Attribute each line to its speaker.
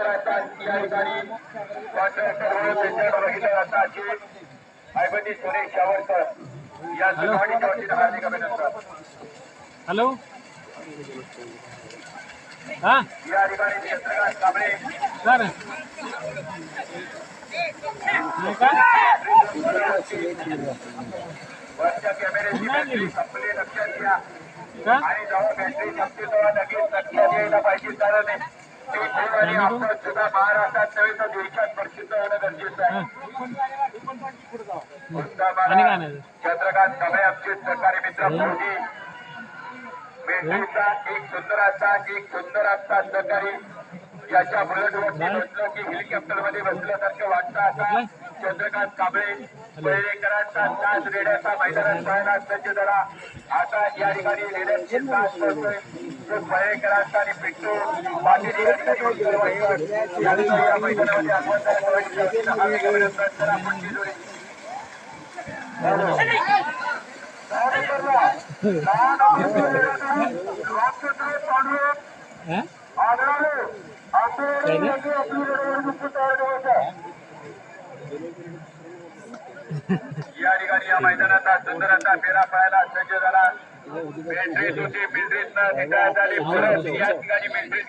Speaker 1: सुंदर या ठिकाणी कॉन्ट्रॅक्टर बघितलं जातं अशी ऐवजी सुरेश शावरकर या सुनावणीच्या वतीनं हार्दिक अभिनंदन.
Speaker 2: हॅलो हा
Speaker 1: या ठिकाणी चंद्रकांत कांबळे
Speaker 2: सर
Speaker 1: वरच्या कॅमेऱ्याची बॅटरी संपली लक्षात घ्या
Speaker 2: का
Speaker 1: आणि जेव्हा बॅटरी संपली तेव्हा लगेच लक्षात यायला पाहिजे कारण आणि आपण सुद्धा महाराष्ट्रात नव्हे तर देशात प्रसिद्ध होणं गरजेचं आहे.
Speaker 2: आणि काय नाही
Speaker 1: चंद्रकांत कांबळे आमचे सहकारी मित्र फौजी मेंढरीचा एक सुंदर असा सहकारी ज्याच्या बुलेटवरती बसलो की हेलिकॉप्टर मध्ये बसल्यासारखं वाटतं असा चंद्रकांत कांबळे पैरेकरांचा तास रेड्याचा मैदानात पळायला सज्ज झाला. आता या ठिकाणी रेड्यांची तास पळतोय तो पैरेकरांचा आणि पिट्टू बाकी या ठिकाणी या मैदानामध्ये अभिनंदन करा पुढची जोडी या ठिकाणी या मैदानाचा सुंदर असा फेरा पळायला सज्ज झाला. मिलिटरीत होती मिलिटरीतनं रिटायर झाली परत या ठिकाणी मिलिटरीत